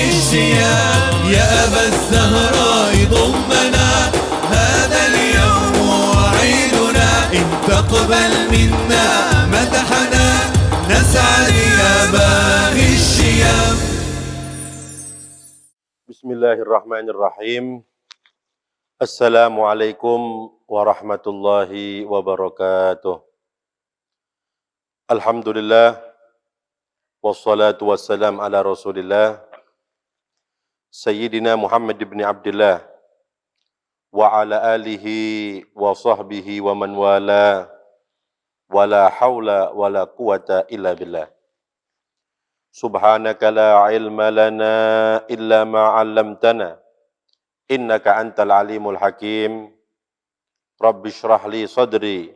الشيام يا أبا الزهراء ضمنا هذا اليوم عيدنا إن تقبل منا مدحنا نسعد يا باغي الشيام. Bismillahirrahmanirrahim. Assalamualaikum warahmatullahi wabarakatuh. Alhamdulillah wassalatu wassalam ala Rasulillah Sayyidina Muhammad ibn Abdullah wa ala alihi wa sahbihi wa man wala wala hawla wala quwata illa billah. Subhanaka la ilma lana illa ma 'allamtana innaka antal alimul hakim. Rabbi shrah li sadri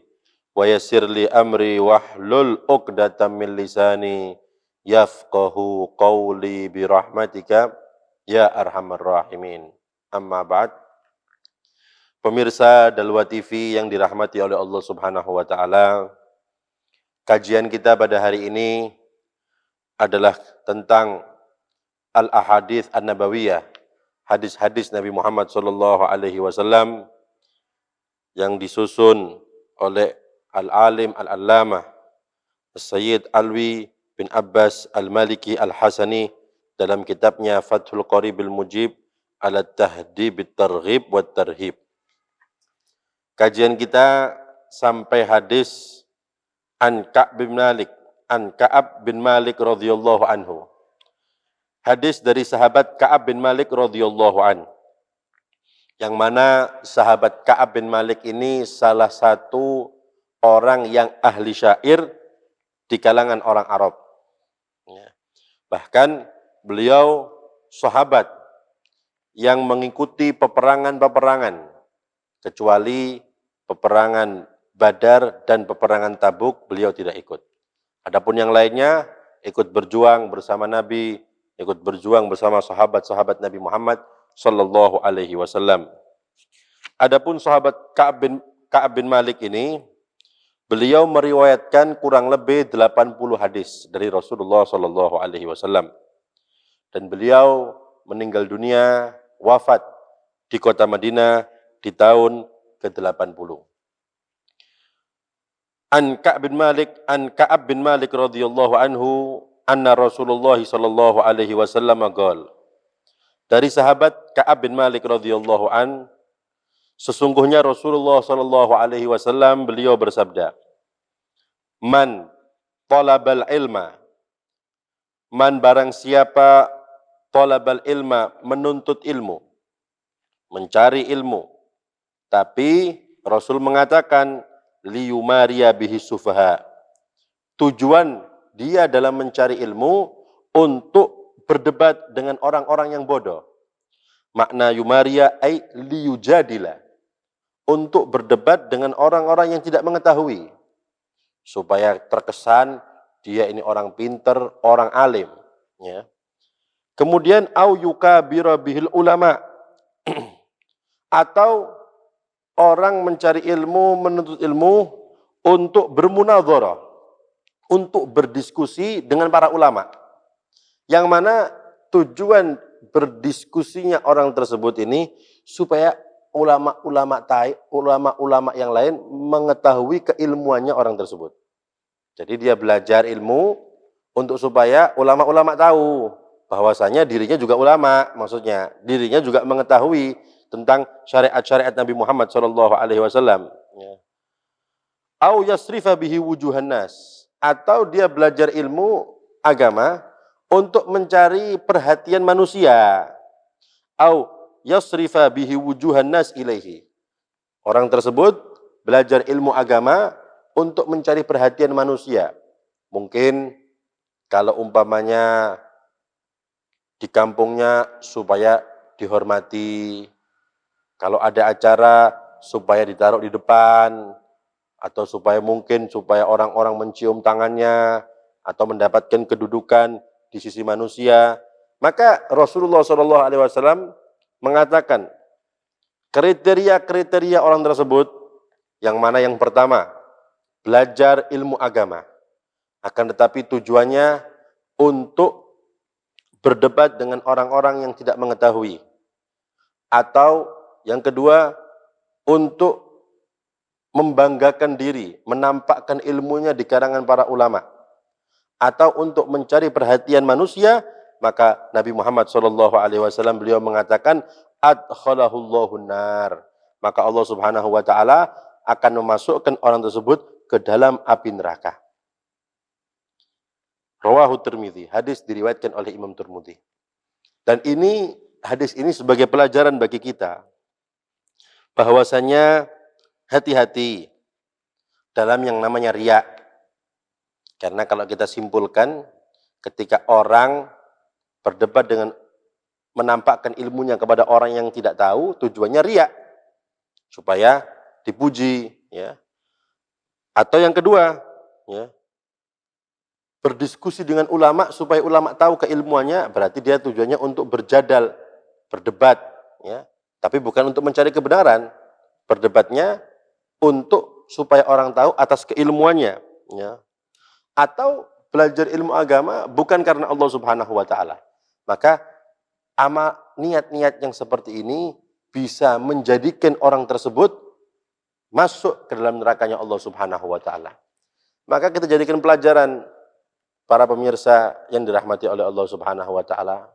wa yassir li amri wahlul 'uqdatam min lisani yafqahu qawli bi rahmatika ya arhamar rahimin. Amma ba'd. Pemirsa Dalwa TV yang dirahmati oleh Allah Subhanahu wa taala, kajian kita pada hari ini adalah tentang al-ahadits an-nabawiyah, hadis-hadis Nabi Muhammad sallallahu alaihi wasallam yang disusun oleh al-alim al-allamah Sayyid Alwi bin Abbas al-Maliki al-Hasani dalam kitabnya Fathul Qaribil Mujib ala Tahdhib at-Targhib wat Tarhib. Kajian kita sampai hadis an Ka'ab bin Malik radhiyallahu anhu. Hadis dari sahabat Ka'ab bin Malik radhiyallahu an. Yang mana sahabat Ka'ab bin Malik ini salah satu orang yang ahli syair di kalangan orang Arab. Bahkan beliau sahabat yang mengikuti peperangan-peperangan kecuali peperangan Badar dan peperangan Tabuk beliau tidak ikut. Adapun yang lainnya ikut berjuang bersama Nabi, ikut berjuang bersama sahabat-sahabat Nabi Muhammad sallallahu alaihi wasallam. Adapun sahabat Ka'ab bin Malik ini, beliau meriwayatkan kurang lebih 80 hadis dari Rasulullah sallallahu alaihi wasallam. Dan beliau meninggal dunia, wafat di kota Madinah di tahun ke-80. An Ka'ab bin Malik radhiyallahu anhu anna Rasulullah sallallahu alaihi wasallam qala. Dari sahabat Ka'ab bin Malik radhiyallahu an, sesungguhnya Rasulullah sallallahu alaihi wasallam beliau bersabda, Man talabal ilma, man barang siapa talabal ilma menuntut ilmu, mencari ilmu. Tapi Rasul mengatakan liyumariya bihi sufaha. Tujuan dia dalam mencari ilmu untuk berdebat dengan orang-orang yang bodoh. Makna yumaria ay liyujadila. Untuk berdebat dengan orang-orang yang tidak mengetahui. Supaya terkesan dia ini orang pinter, orang alim. Ya. Kemudian au yukabira bihil ulama. Atau orang mencari ilmu, menuntut ilmu untuk bermunadharah, untuk berdiskusi dengan para ulama. Yang mana tujuan berdiskusinya orang tersebut ini supaya ulama-ulama yang lain mengetahui keilmuannya orang tersebut. Jadi dia belajar ilmu untuk supaya ulama-ulama tahu bahwasanya dirinya juga ulama, maksudnya dirinya juga mengetahui tentang syariat-syariat Nabi Muhammad sallallahu alaihi wasallam. Au yasrifa bihi wujuhan nas, atau dia belajar ilmu agama untuk mencari perhatian manusia. Au yasrifa bihi wujuhan nas ilaihi. Orang tersebut belajar ilmu agama untuk mencari perhatian manusia. Mungkin kalau umpamanya di kampungnya supaya dihormati, kalau ada acara supaya ditaruh di depan, atau supaya orang-orang mencium tangannya, atau mendapatkan kedudukan di sisi manusia. Maka Rasulullah SAW mengatakan kriteria-kriteria orang tersebut, yang mana yang pertama, belajar ilmu agama. Akan tetapi tujuannya untuk berdebat dengan orang-orang yang tidak mengetahui. Atau yang kedua, untuk membanggakan diri, menampakkan ilmunya di kalangan para ulama. Atau untuk mencari perhatian manusia, maka Nabi Muhammad SAW beliau mengatakan, adkhalahullahu nar. Maka Allah Subhanahu wa taala akan memasukkan orang tersebut ke dalam api neraka. Rawahu Tirmidzi, hadis diriwayatkan oleh Imam Tirmidzi. Dan hadis ini sebagai pelajaran bagi kita bahwasanya hati-hati dalam yang namanya riya. Karena kalau kita simpulkan, ketika orang berdebat dengan menampakkan ilmunya kepada orang yang tidak tahu, tujuannya riya, supaya dipuji, ya. Atau yang kedua, ya, berdiskusi dengan ulama supaya ulama tahu keilmuannya, berarti dia tujuannya untuk berjadal, berdebat, ya. Tapi bukan untuk mencari kebenaran. Berdebatnya untuk supaya orang tahu atas keilmuannya, ya. Atau belajar ilmu agama bukan karena Allah Subhanahu wa taala. Maka niat-niat yang seperti ini bisa menjadikan orang tersebut masuk ke dalam nerakanya Allah Subhanahu wa taala. Maka kita jadikan pelajaran para pemirsa yang dirahmati oleh Allah Subhanahu wa taala.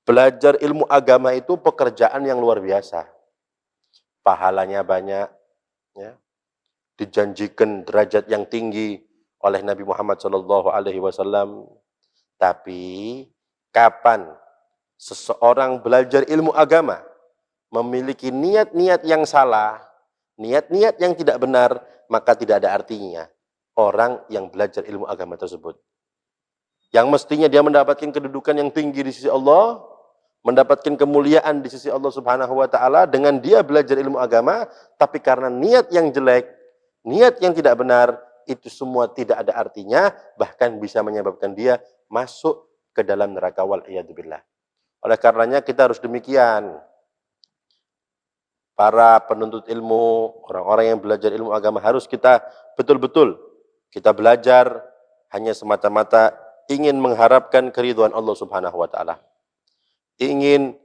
Belajar ilmu agama itu pekerjaan yang luar biasa. Pahalanya banyak, ya. Dijanjikan derajat yang tinggi oleh Nabi Muhammad SAW. Tapi kapan seseorang belajar ilmu agama memiliki niat-niat yang salah, niat-niat yang tidak benar, maka tidak ada artinya orang yang belajar ilmu agama tersebut. Yang mestinya dia mendapatkan kedudukan yang tinggi di sisi Allah, mendapatkan kemuliaan di sisi Allah Subhanahu wa taala dengan dia belajar ilmu agama, tapi karena niat yang jelek, niat yang tidak benar, itu semua tidak ada artinya, bahkan bisa menyebabkan dia masuk ke dalam neraka wal iyadzubillah. Oleh karenanya kita harus demikian. Para penuntut ilmu, orang-orang yang belajar ilmu agama harus kita betul-betul kita belajar hanya semata-mata ingin mengharapkan keridhaan Allah Subhanahu wa taala. Ingin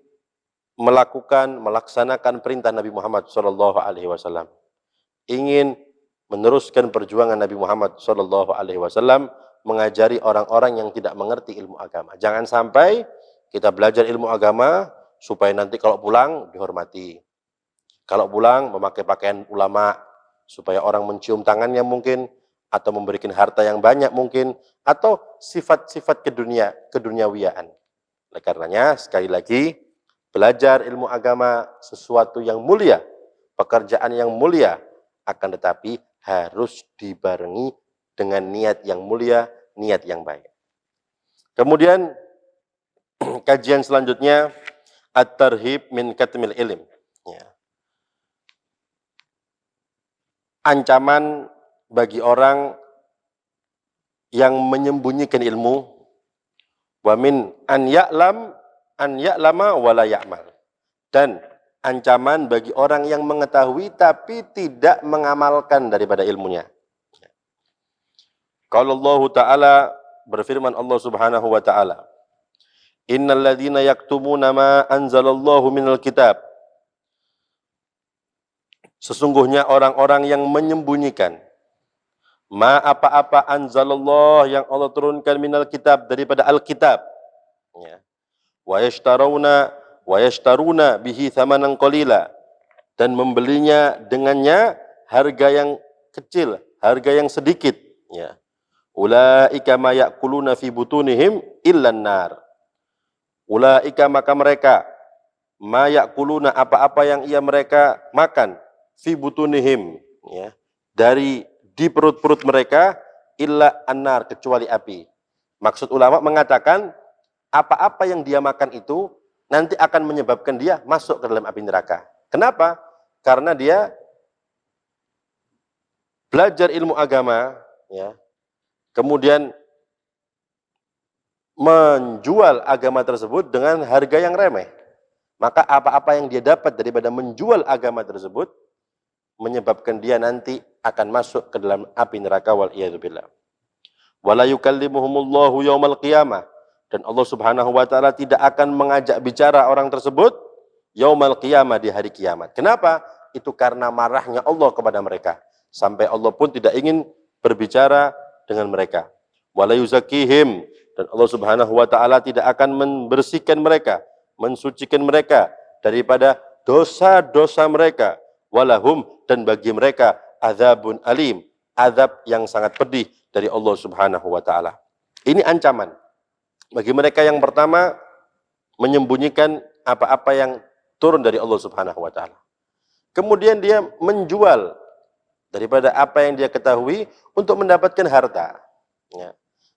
melaksanakan perintah Nabi Muhammad SAW. Ingin meneruskan perjuangan Nabi Muhammad SAW mengajari orang-orang yang tidak mengerti ilmu agama. Jangan sampai kita belajar ilmu agama supaya nanti kalau pulang dihormati. Kalau pulang memakai pakaian ulama supaya orang mencium tangannya mungkin, atau memberikan harta yang banyak mungkin, atau sifat-sifat keduniawiaan. Oleh karenanya sekali lagi belajar ilmu agama sesuatu yang mulia, pekerjaan yang mulia, akan tetapi harus dibarengi dengan niat yang mulia, niat yang baik. Kemudian kajian selanjutnya at-tarhib min katmil ilm. Ya. Ancaman bagi orang yang menyembunyikan ilmu, wa min an ya'lama wa la ya'mal. Dan ancaman bagi orang yang mengetahui tapi tidak mengamalkan daripada ilmunya. Kalau Allah Ta'ala berfirman, Allah Subhanahu wa Ta'ala, innal ladzina yaktumuna ma anzalallahu minal kitab. Sesungguhnya orang-orang yang menyembunyikan apa-apa anzalallah yang Allah turunkan minal kitab daripada Alkitab. Ya. Wa yashtaruna bihi thamanan qalila, dan membelinya dengannya harga yang kecil, harga yang sedikit, ya. Ulaika ma ya'kuluna fi butunihim illan nar. Ulaika maka mereka ma ya'kuluna apa-apa yang mereka makan fi butunihim, ya, di perut-perut mereka illa annar, kecuali api. Maksud ulama mengatakan apa-apa yang dia makan itu nanti akan menyebabkan dia masuk ke dalam api neraka. Kenapa? Karena dia belajar ilmu agama, ya, kemudian menjual agama tersebut dengan harga yang remeh. Maka apa-apa yang dia dapat daripada menjual agama tersebut menyebabkan dia nanti akan masuk ke dalam api neraka wal iyadzubillah. Wala yukallimuhumullahu yaumal qiyamah, dan Allah Subhanahu wa taala tidak akan mengajak bicara orang tersebut yaumal qiyamah, di hari kiamat. Kenapa? Itu karena marahnya Allah kepada mereka. Sampai Allah pun tidak ingin berbicara dengan mereka. Wala yuzakihim, dan Allah Subhanahu wa taala tidak akan membersihkan mereka, mensucikan mereka daripada dosa-dosa mereka. Walahum, dan bagi mereka azabun alim, azab yang sangat pedih dari Allah Subhanahu wa taala. Ini ancaman bagi mereka yang pertama menyembunyikan apa-apa yang turun dari Allah Subhanahu wa taala. Kemudian dia menjual daripada apa yang dia ketahui untuk mendapatkan harta. Ya.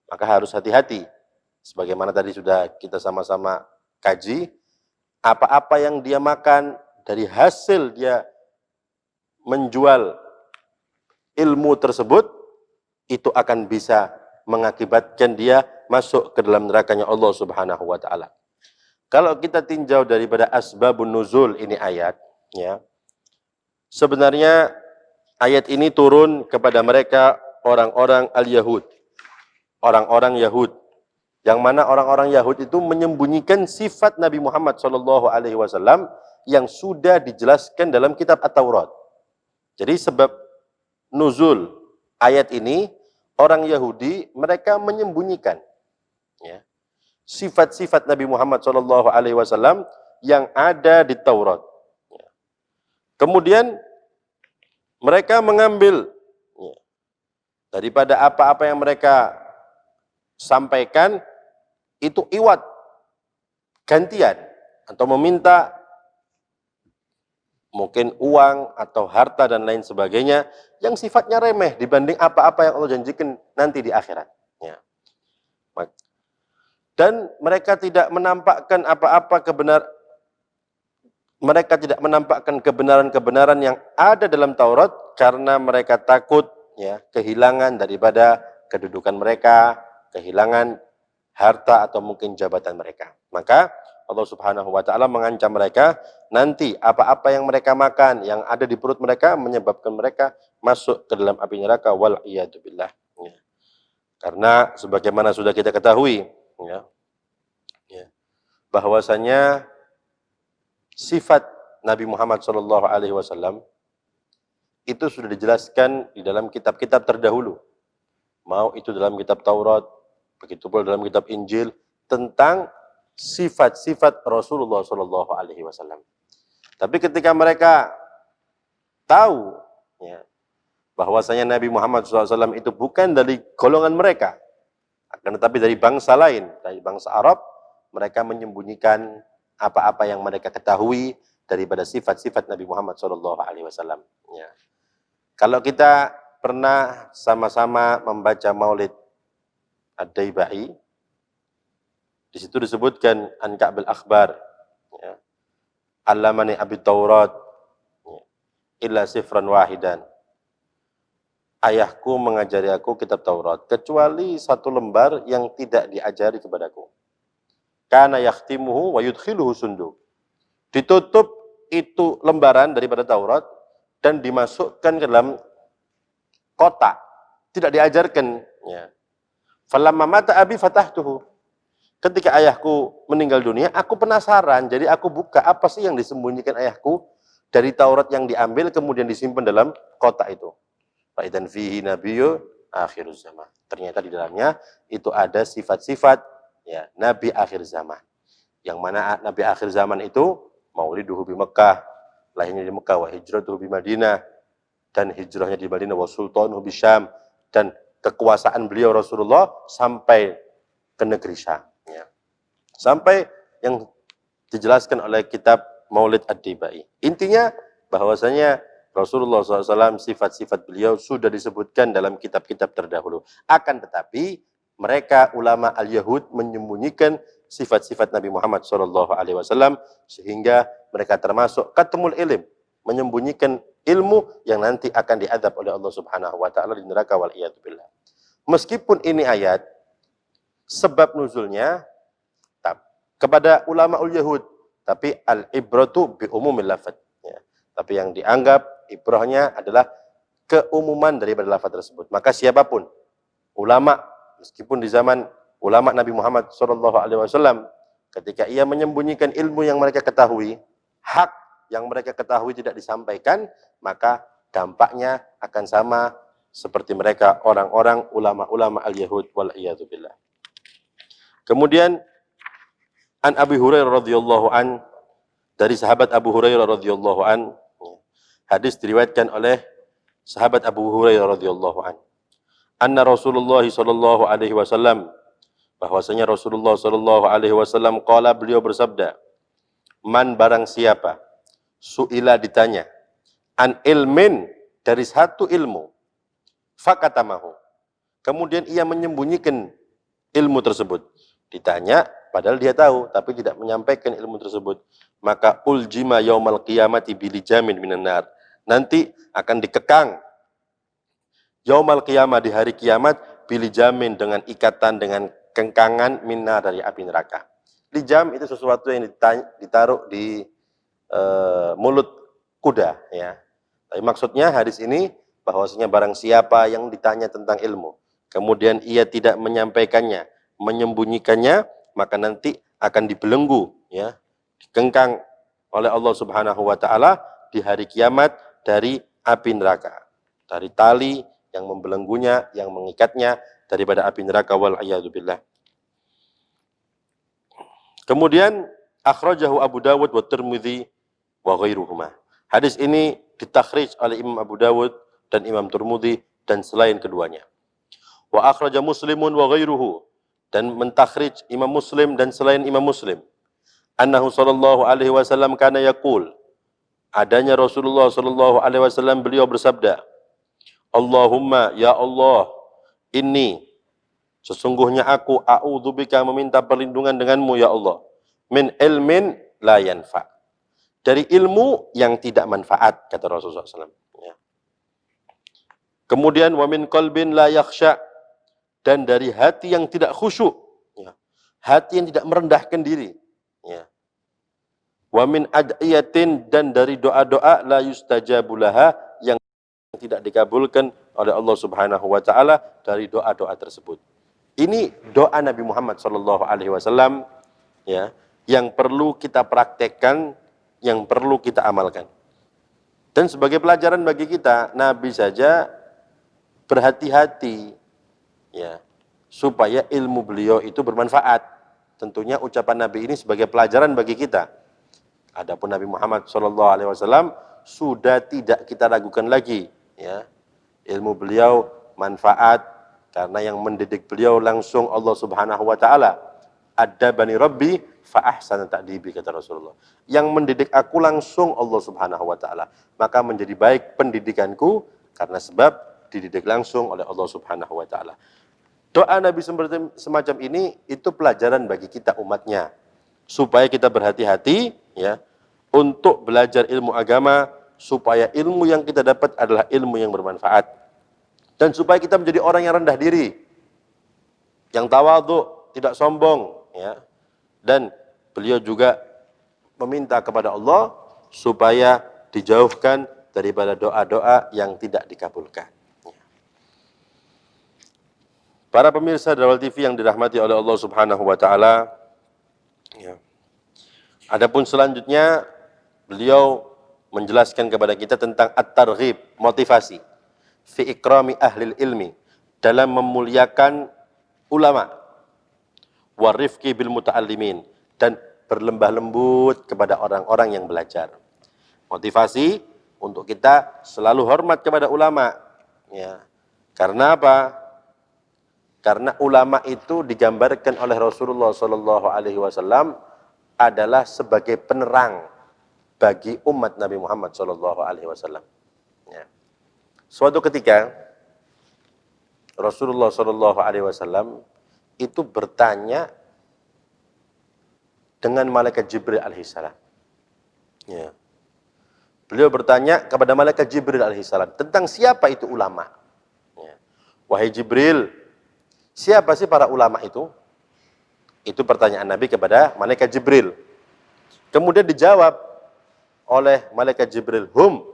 Maka harus hati-hati. Sebagaimana tadi sudah kita sama-sama kaji, apa-apa yang dia makan dari hasil dia menjual ilmu tersebut, itu akan bisa mengakibatkan dia masuk ke dalam nerakanya Allah Subhanahu wa taala. Kalau kita tinjau daripada asbabun nuzul ini ayat, ya. Sebenarnya ayat ini turun kepada mereka orang-orang al-Yahud. Orang-orang Yahud. Yang mana orang-orang Yahud itu menyembunyikan sifat Nabi Muhammad SAW yang sudah dijelaskan dalam kitab At-Taurat. Jadi sebab nuzul ayat ini, orang Yahudi mereka menyembunyikan, ya, sifat-sifat Nabi Muhammad SAW yang ada di Taurat. Kemudian mereka mengambil, ya, daripada apa-apa yang mereka sampaikan itu iwat, gantian, atau meminta mungkin uang atau harta dan lain sebagainya yang sifatnya remeh dibanding apa-apa yang Allah janjikan nanti di akhirat. Ya. Dan mereka tidak menampakkan apa-apa mereka tidak menampakkan kebenaran-kebenaran yang ada dalam Taurat karena mereka takut, ya, kehilangan daripada kedudukan mereka, kehilangan harta atau mungkin jabatan mereka. Maka Allah Subhanahu wa taala mengancam mereka, nanti apa-apa yang mereka makan, yang ada di perut mereka menyebabkan mereka masuk ke dalam api neraka, wal iyadu billah. Ya. Karena sebagaimana sudah kita ketahui, ya, bahwasanya sifat Nabi Muhammad SAW itu sudah dijelaskan di dalam kitab-kitab terdahulu. Mau itu dalam kitab Taurat, begitu pula dalam kitab Injil, tentang sifat-sifat Rasulullah SAW. Tapi ketika mereka tahu, ya, bahwasanya Nabi Muhammad SAW itu bukan dari golongan mereka, akan tetapi dari bangsa lain, dari bangsa Arab, mereka menyembunyikan apa-apa yang mereka ketahui daripada sifat-sifat Nabi Muhammad SAW. Ya. Kalau kita pernah sama-sama membaca Maulid Ad-Daibai, di situ disebutkan an Ka'bil Akhbar, ya, Allamani Abi Taurat, ya, illa sifran wahidan. Ayahku mengajari aku kitab Taurat kecuali satu lembar yang tidak diajari kepadaku. Kana yakhtimuhu wa yudkhiluhu sunduk. Ditutup itu lembaran daripada Taurat dan dimasukkan ke dalam kotak. Tidak diajarkan, ya. Falamma mata abi fatahtuhu. Ketika ayahku meninggal dunia, aku penasaran. Jadi aku buka apa sih yang disembunyikan ayahku dari Taurat yang diambil kemudian disimpan dalam kotak itu. Fa idzan fihi nabiyyu akhiruz zaman. Ternyata di dalamnya itu ada sifat-sifat, ya, Nabi akhir zaman. Yang mana Nabi akhir zaman itu mauliduhu bi Mekkah, lahirnya di Mekah, wa hijratuhu bi Madinah, dan hijrahnya di Madinah, wa sultanuhu bi Syam, dan kekuasaan beliau Rasulullah sampai ke negeri Syam, ya. Sampai yang dijelaskan oleh kitab Maulid Ad-Daibai. Intinya bahwasanya Rasulullah SAW, sifat-sifat beliau sudah disebutkan dalam kitab-kitab terdahulu. Akan tetapi mereka ulama al-Yahud menyembunyikan sifat-sifat Nabi Muhammad SAW sehingga mereka termasuk katmul ilm, menyembunyikan ilmu yang nanti akan diadab oleh Allah Subhanahu wa taala di neraka, wal iyadu billah. Meskipun ini ayat sebab nuzulnya kepada ulama ul-Yahud, tapi al-ibratu bi umumil lafaz, ya. Tapi yang dianggap ibrahnya adalah keumuman daripada lafaz tersebut. Maka siapapun ulama, meskipun di zaman ulama Nabi Muhammad SAW ketika ia menyembunyikan ilmu yang mereka ketahui, hak yang mereka ketahui tidak disampaikan, maka dampaknya akan sama seperti mereka orang-orang ulama-ulama al-Yahud wal-iyadzubillah. Kemudian an Abi Hurairah radhiyallahu an, dari sahabat Abu Hurairah radhiyallahu an, hadis diriwayatkan oleh sahabat Abu Hurairah radhiyallahu an. Anna Rasulullah sallallahu alaihi wasallam, bahwasanya Rasulullah sallallahu alaihi wasallam qala, beliau bersabda, man barang siapa suila ditanya an ilmin, dari satu ilmu, fakatamahu, kemudian ia menyembunyikan ilmu tersebut. Ditanya padahal dia tahu tapi tidak menyampaikan ilmu tersebut, maka uljima yaumal qiyamati bilijamin minan nar, nanti akan dikekang yaumal qiyamah, di hari kiamat, bilijamin, dengan ikatan, dengan kengkangan, minna, dari api neraka. Lijam itu sesuatu yang ditaruh di mulut kuda, ya. Tapi maksudnya hadis ini bahwasanya barang siapa yang ditanya tentang ilmu, kemudian ia tidak menyampaikannya, menyembunyikannya, maka nanti akan dibelenggu, ya, dikengkang oleh Allah Subhanahu wa taala di hari kiamat dari api neraka, dari tali yang membelenggunya, yang mengikatnya daripada api neraka, wal a'yadzubillah. Kemudian akhrajahu Abu Dawud wa Tirmidzi wa ghairuhuma. Hadis ini ditakhrij oleh Imam Abu Dawud dan Imam Tirmidzi dan selain keduanya. Wa akhraja Muslimun wa ghairuhu, dan mentakhrij Imam Muslim dan selain Imam Muslim. Annahu sallallahu alaihi wasallam kana yaqul, adanya Rasulullah sallallahu alaihi wasallam, beliau bersabda, Allahumma, ya Allah, inni, sesungguhnya aku, a'udzubika, meminta perlindungan denganmu ya Allah, min ilmin la yanfa, dari ilmu yang tidak manfaat, kata Rasulullah SAW. Ya. Kemudian wa min qalbin la yakhsha, dan dari hati yang tidak khusyuk, ya. Hati yang tidak merendahkan diri. Ya. Wa min ad'iyatin, dan dari doa-doa la yustajabu laha, yang tidak dikabulkan oleh Allah Subhanahu wa taala dari doa-doa tersebut. Ini doa Nabi Muhammad sallallahu alaihi wasallam, ya, yang perlu kita praktekkan, yang perlu kita amalkan. Dan sebagai pelajaran bagi kita, Nabi saja berhati-hati, ya, supaya ilmu beliau itu bermanfaat. Tentunya ucapan Nabi ini sebagai pelajaran bagi kita. Adapun Nabi Muhammad sallallahu alaihi wasallam sudah tidak kita ragukan lagi, ya, ilmu beliau manfaat karena yang mendidik beliau langsung Allah Subhanahu wa taala. Adabani Rabbi fa ahsana ta'dibi, kata Rasulullah. Yang mendidik aku langsung Allah Subhanahu wa taala, maka menjadi baik pendidikanku karena sebab dididik langsung oleh Allah Subhanahu wa taala. Doa Nabi semacam ini itu pelajaran bagi kita umatnya, supaya kita berhati-hati, ya, untuk belajar ilmu agama, supaya ilmu yang kita dapat adalah ilmu yang bermanfaat, dan supaya kita menjadi orang yang rendah diri, yang tawadhu, tidak sombong, ya. Dan beliau juga meminta kepada Allah supaya dijauhkan daripada doa-doa yang tidak dikabulkan. Para pemirsa Darawal TV yang dirahmati oleh Allah Subhanahu wa taala, ya. Adapun selanjutnya beliau menjelaskan kepada kita tentang at-targhib, motivasi fi ikrami ahlil ilmi, dalam memuliakan ulama, warifqi bil muta'allimin, dan berlembah lembut kepada orang-orang yang belajar. Motivasi untuk kita selalu hormat kepada ulama, ya. Karena apa? Karena ulama itu digambarkan oleh Rasulullah sallallahu alaihi wasallam adalah sebagai penerang bagi umat Nabi Muhammad sallallahu alaihi wasallam. Ya. Suatu ketika Rasulullah sallallahu alaihi wasallam itu bertanya dengan malaikat Jibril alaihissalam. Ya. Beliau bertanya kepada malaikat Jibril alaihissalam tentang siapa itu ulama. Ya. Wahai Jibril, siapa sih para ulama itu? Itu pertanyaan Nabi kepada malaikat Jibril. Kemudian dijawab oleh malaikat Jibril, hum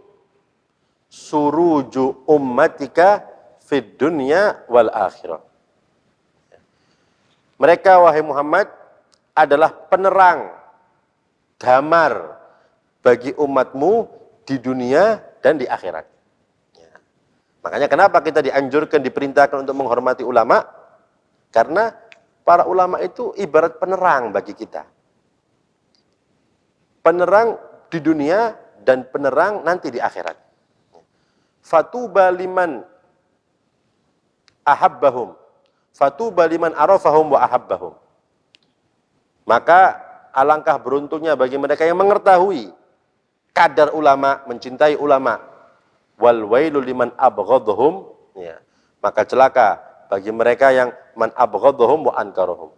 suruju ummatika fid dunya wal akhirah. Mereka, wahai Muhammad, adalah penerang, damar bagi umatmu di dunia dan di akhirat. Ya. Makanya kenapa kita dianjurkan, diperintahkan untuk menghormati ulama? Karena para ulama itu ibarat penerang bagi kita. Penerang di dunia dan penerang nanti di akhirat. Fatuba liman ahabbahum. Fatuba liman arafahum wa ahabbahum. Maka alangkah beruntungnya bagi mereka yang mengetahui kadar ulama, mencintai ulama. Wal wailu liman abghadhum. Ya. Maka celaka bagi mereka yang man abghadhum wa ankarahum.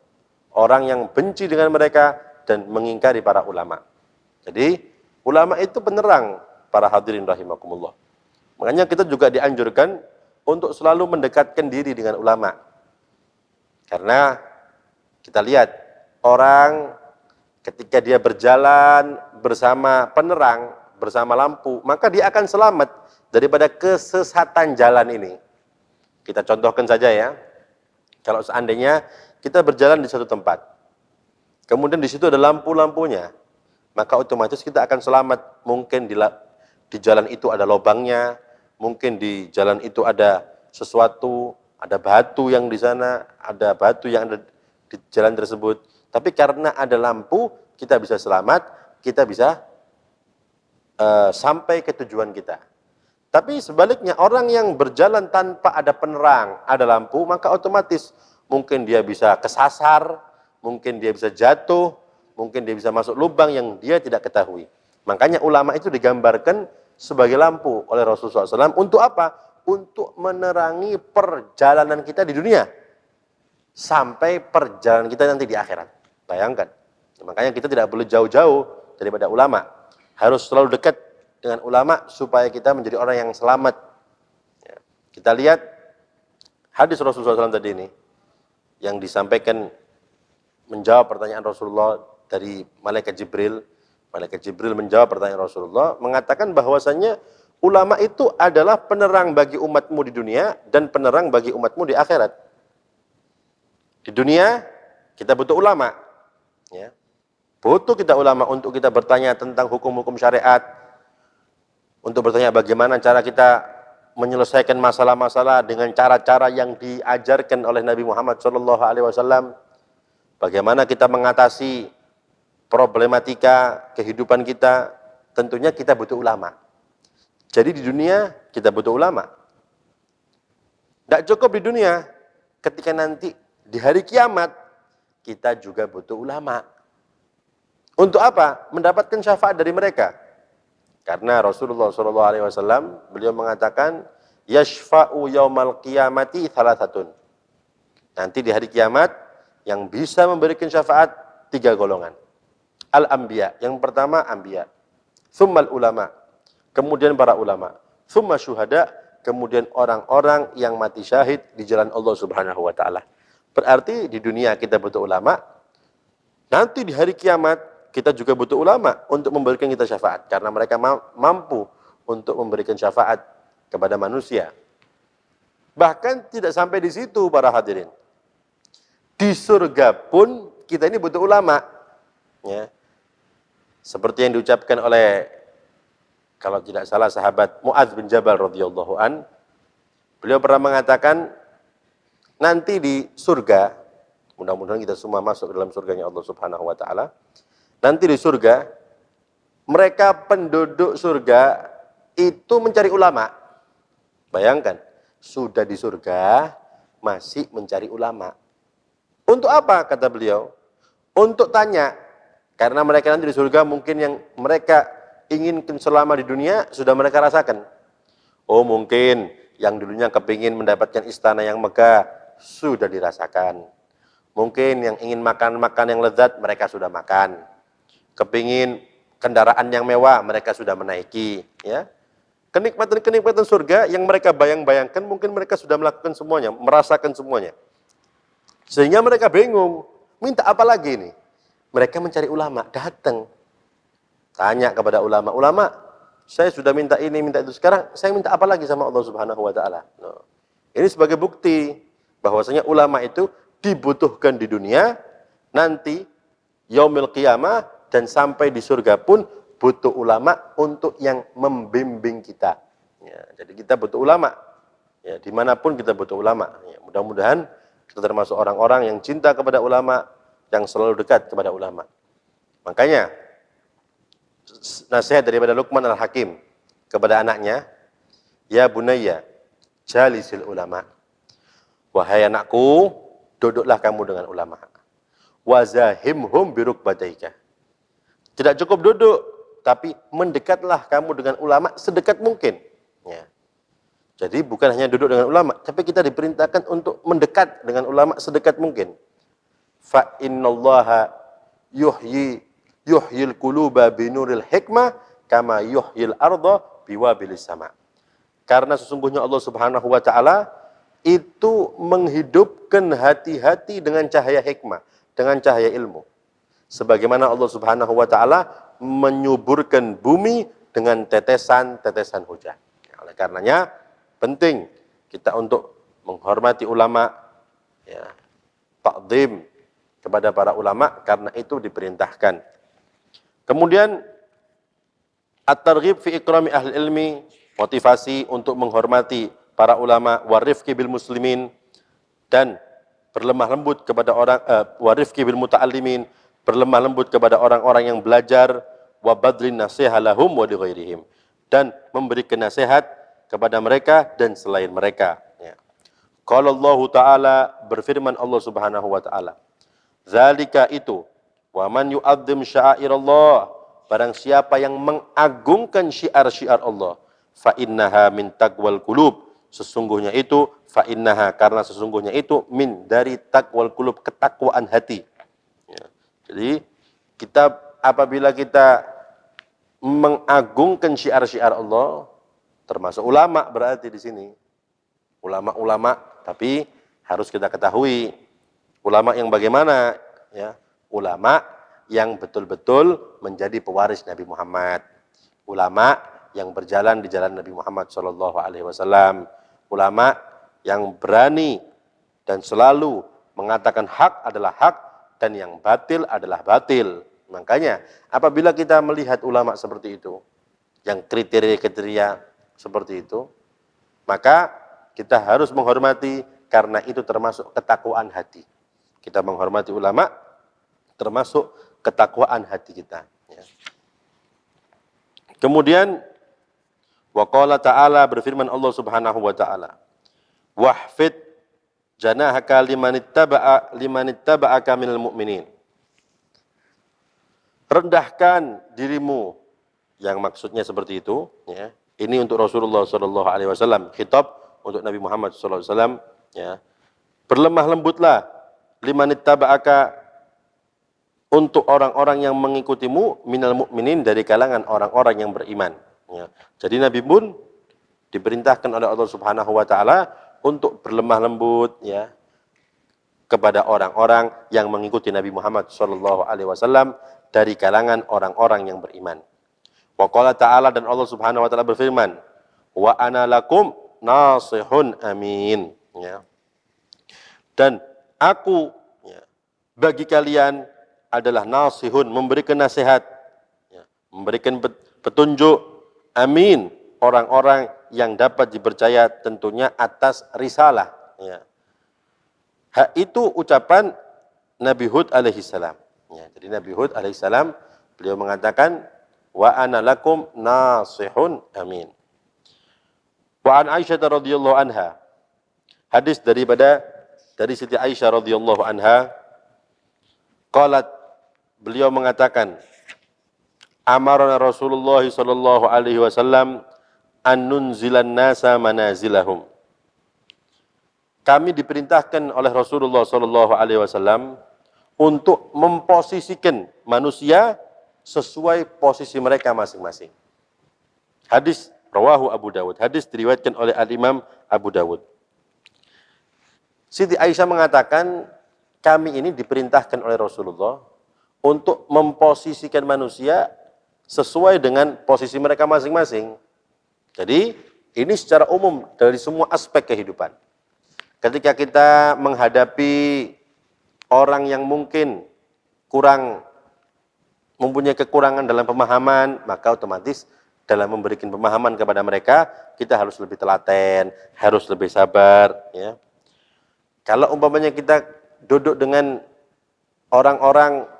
Orang yang benci dengan mereka dan mengingkari para ulama. Jadi, ulama itu penerang para hadirin rahimakumullah. Makanya kita juga dianjurkan untuk selalu mendekatkan diri dengan ulama. Karena kita lihat orang ketika dia berjalan bersama penerang, bersama lampu, maka dia akan selamat daripada kesesatan jalan ini. Kita contohkan saja ya. Kalau seandainya kita berjalan di satu tempat, kemudian di situ ada lampu-lampunya, maka otomatis kita akan selamat. Mungkin di jalan itu ada lubangnya, mungkin di jalan itu ada sesuatu, ada batu yang di sana, ada batu yang ada di jalan tersebut. Tapi karena ada lampu, kita bisa selamat, kita bisa sampai ke tujuan kita. Tapi sebaliknya, orang yang berjalan tanpa ada penerang, ada lampu, maka otomatis mungkin dia bisa kesasar, mungkin dia bisa jatuh, mungkin dia bisa masuk lubang yang dia tidak ketahui. Makanya ulama itu digambarkan sebagai lampu oleh Rasulullah SAW. Untuk apa? Untuk menerangi perjalanan kita di dunia sampai perjalanan kita nanti di akhirat. Bayangkan. Makanya kita tidak boleh jauh-jauh daripada ulama. Harus selalu dekat dengan ulama supaya kita menjadi orang yang selamat. Ya. Kita lihat hadis Rasulullah SAW tadi ini yang disampaikan menjawab pertanyaan Rasulullah dari malaikat Jibril. Malaikat Jibril menjawab pertanyaan Rasulullah, mengatakan bahwasannya ulama itu adalah penerang bagi umatmu di dunia dan penerang bagi umatmu di akhirat. Di dunia kita butuh ulama, ya. Butuh kita ulama untuk kita bertanya tentang hukum-hukum syariat, untuk bertanya bagaimana cara kita menyelesaikan masalah-masalah dengan cara-cara yang diajarkan oleh Nabi Muhammad SAW. Bagaimana kita mengatasi problematika kehidupan kita, tentunya kita butuh ulama. Jadi di dunia kita butuh ulama. Tidak cukup di dunia, ketika nanti di hari kiamat kita juga butuh ulama. Untuk apa? Mendapatkan syafaat dari mereka. Karena Rasulullah SAW beliau mengatakan, yashfa'u yaumal qiyamati thalathatun. Nanti di hari kiamat yang bisa memberikan syafaat 3 golongan. Al-anbiya, yang pertama anbiya. Tsummal ulama, kemudian para ulama. Tsumma syuhada, kemudian orang-orang yang mati syahid di jalan Allah Subhanahu wa taala. Berarti di dunia kita butuh ulama. Nanti di hari kiamat kita juga butuh ulama untuk memberikan kita syafaat. Karena mereka mampu untuk memberikan syafaat kepada manusia. Bahkan tidak sampai di situ para hadirin. Di surga pun kita ini butuh ulama. Ya. Seperti yang diucapkan oleh, kalau tidak salah, sahabat Mu'adz bin Jabal radhiyallahu an. Beliau pernah mengatakan, nanti di surga, mudah-mudahan kita semua masuk dalam surganya Allah Subhanahu wa taala. Nanti di surga, mereka penduduk surga itu mencari ulama. Bayangkan, sudah di surga masih mencari ulama. Untuk apa kata beliau? Untuk tanya, karena mereka nanti di surga mungkin yang mereka inginkan selama di dunia sudah mereka rasakan. Oh mungkin yang dulunya kepingin mendapatkan istana yang megah sudah dirasakan. Mungkin yang ingin makan-makan yang lezat mereka sudah makan. Kepingin kendaraan yang mewah mereka sudah menaiki, ya. Kenikmatan-kenikmatan surga yang mereka bayang-bayangkan mungkin mereka sudah melakukan semuanya, merasakan semuanya. Sehingga mereka bingung, minta apa lagi ini? Mereka mencari ulama, datang. Tanya kepada ulama, ulama, saya sudah minta ini, minta itu. Sekarang saya minta apa lagi sama Allah Subhanahu wa taala? Ini sebagai bukti bahwasanya ulama itu dibutuhkan di dunia, nanti yaumil qiyamah dan sampai di surga pun butuh ulama untuk yang membimbing kita. Ya, jadi kita butuh ulama. Ya, dimanapun kita butuh ulama. Ya, mudah-mudahan kita termasuk orang-orang yang cinta kepada ulama, yang selalu dekat kepada ulama. Makanya nasihat daripada Luqman Al-Hakim kepada anaknya, ya bunayya, jalisil ulama. Wahai anakku, duduklah kamu dengan ulama. Wazahimhum birukbataika. Tidak cukup duduk, tapi mendekatlah kamu dengan ulama sedekat mungkin. Ya. Jadi bukan hanya duduk dengan ulama, tapi kita diperintahkan untuk mendekat dengan ulama sedekat mungkin. Fa innallaha yuhyil quluba binuril hikmah kama yuhyil arda biwabilis sama. Karena sesungguhnya Allah Subhanahu wa taala itu menghidupkan hati-hati dengan cahaya hikmah, dengan cahaya ilmu. Sebagaimana Allah Subhanahu wa taala menyuburkan bumi dengan tetesan-tetesan hujan. Oleh karenanya penting kita untuk menghormati ulama, ya, takzim kepada para ulama karena itu diperintahkan. Kemudian at-targhib fi ikrami ahli ilmi, motivasi untuk menghormati para ulama, warifqi bil muslimin, dan berlemah lembut kepada orang, warifqi bil muta'allimin, berlemah lembut kepada orang-orang yang belajar, wa badlin nasiha lahum wa li ghairihim, dan memberikan nasihat kepada mereka dan selain mereka. Ya. Qala Allah Ta'ala, berfirman Allah Subhanahu wa taala, zalika itu, wa man yu'azzim sya'airallah, barang siapa yang mengagungkan syiar-syiar Allah, fa innaha min taqwal qulub, sesungguhnya itu, fa innaha, karena sesungguhnya itu, min, dari taqwal qulub, ketakwaan hati. Ya. Jadi kita apabila kita mengagungkan syiar-syiar Allah, termasuk ulama berarti di sini. Ulama-ulama, tapi harus kita ketahui ulama yang bagaimana, ya. Ulama yang betul-betul menjadi pewaris Nabi Muhammad. Ulama yang berjalan di jalan Nabi Muhammad SAW. Ulama yang berani dan selalu mengatakan hak adalah hak dan yang batil adalah batil. Makanya apabila kita melihat ulama seperti itu, yang kriteria-kriteria seperti itu, maka kita harus menghormati karena itu termasuk ketakwaan hati. Kita menghormati ulama termasuk ketakwaan hati kita. Ya. Kemudian waqala ta'ala, berfirman Allah Subhanahu wa ta'ala, wahfid janahaka limanittaba'aka minal mu'minin. Rendahkan dirimu, yang maksudnya seperti itu, ya. Ini untuk Rasulullah sallallahu alaihi wasallam, khitab untuk Nabi Muhammad sallallahu alaihi wasallam, ya. Berlemah lembutlah limanittaba'aka, untuk orang-orang yang mengikutimu, minal mu'minin, dari kalangan orang-orang yang beriman. Ya. Jadi Nabi pun diperintahkan oleh Allah Subhanahu wa taala untuk berlemah lembut, ya, kepada orang-orang yang mengikuti Nabi Muhammad sallallahu alaihi wasallam dari kalangan orang-orang yang beriman. Wa qala ta'ala, dan Allah Subhanahu wa taala berfirman, wa ana lakum nasihun amin, ya. Dan aku, ya, bagi kalian adalah nasihun, memberikan nasihat, ya, memberikan petunjuk, amin, orang-orang yang dapat dipercaya tentunya atas risalah. Ya. Itu ucapan Nabi Hud alaihissalam. Ya, jadi Nabi Hud alaihissalam, beliau mengatakan, wa ana lakum nasihun amin. Wa an Aisyah radhiyallahu anha, hadis dari Siti Aisyah radhiyallahu anha, qalat, beliau mengatakan, amarna Rasulullah sallallahu alaihi wasallam an nunzilan nasa manazilahum. Kami diperintahkan oleh Rasulullah sallallahu alaihi wasallam untuk memposisikan manusia sesuai posisi mereka masing-masing. Hadis rawahu Abu Dawud. Hadis diriwayatkan oleh Al-Imam Abu Dawud. Siti Aisyah mengatakan, kami ini diperintahkan oleh Rasulullah untuk memposisikan manusia sesuai dengan posisi mereka masing-masing. Jadi, ini secara umum dari semua aspek kehidupan. Ketika kita menghadapi orang yang mungkin mempunyai kekurangan dalam pemahaman, maka otomatis dalam memberikan pemahaman kepada mereka, kita harus lebih telaten, harus lebih sabar. Ya. Kalau umpamanya kita duduk dengan orang-orang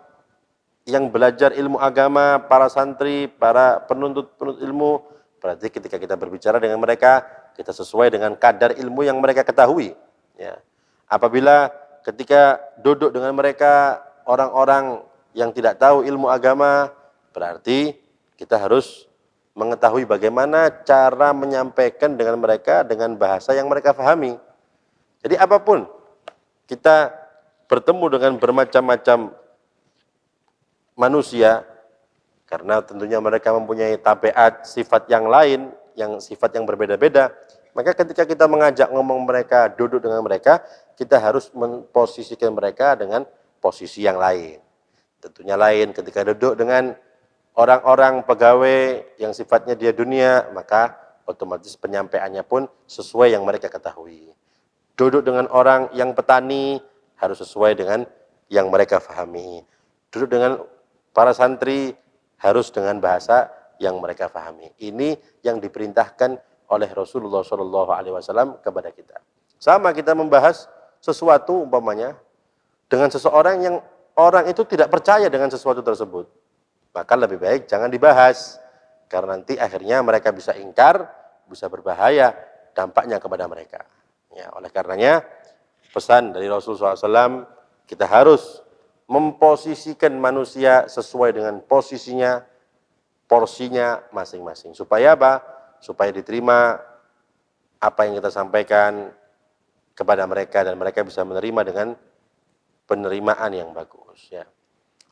yang belajar ilmu agama, para santri, para penuntut ilmu, berarti ketika kita berbicara dengan mereka, kita sesuai dengan kadar ilmu yang mereka ketahui. Ya. Apabila ketika duduk dengan mereka orang-orang yang tidak tahu ilmu agama, berarti kita harus mengetahui bagaimana cara menyampaikan dengan mereka dengan bahasa yang mereka pahami. Jadi apapun kita bertemu dengan bermacam-macam manusia, karena tentunya mereka mempunyai tabiat, sifat yang lain, sifat yang berbeda-beda, maka ketika kita mengajak ngomong mereka, duduk dengan mereka, kita harus memposisikan mereka dengan posisi yang lain. Tentunya lain ketika duduk dengan orang-orang pegawai yang sifatnya dia dunia, maka otomatis penyampaiannya pun sesuai yang mereka ketahui. Duduk dengan orang yang petani, harus sesuai dengan yang mereka pahami. Duduk dengan para santri, harus dengan bahasa yang mereka pahami. Ini yang diperintahkan oleh Rasulullah SAW kepada kita. Sama kita membahas sesuatu umpamanya dengan seseorang yang orang itu tidak percaya dengan sesuatu tersebut, maka lebih baik jangan dibahas, karena nanti akhirnya mereka bisa ingkar, bisa berbahaya dampaknya kepada mereka. Ya, oleh karenanya pesan dari Rasulullah SAW, kita harus memposisikan manusia sesuai dengan posisinya, porsinya masing-masing. Supaya apa? Supaya diterima apa yang kita sampaikan kepada mereka dan mereka bisa menerima dengan penerimaan yang bagus. Ya.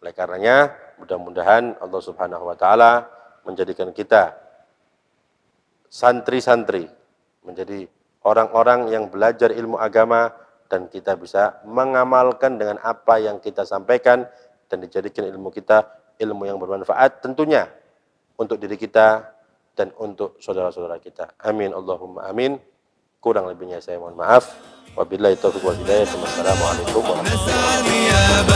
Oleh karenanya, mudah-mudahan Allah Subhanahu Wa Taala menjadikan kita santri-santri, menjadi orang-orang yang belajar ilmu agama, dan kita bisa mengamalkan dengan apa yang kita sampaikan dan dijadikan ilmu kita ilmu yang bermanfaat tentunya untuk diri kita dan untuk saudara-saudara kita. Amin Allahumma amin. Kurang lebihnya saya mohon maaf. Wabillahi taufiq wal hidayah. Wassalamualaikum warahmatullahi wabarakatuh.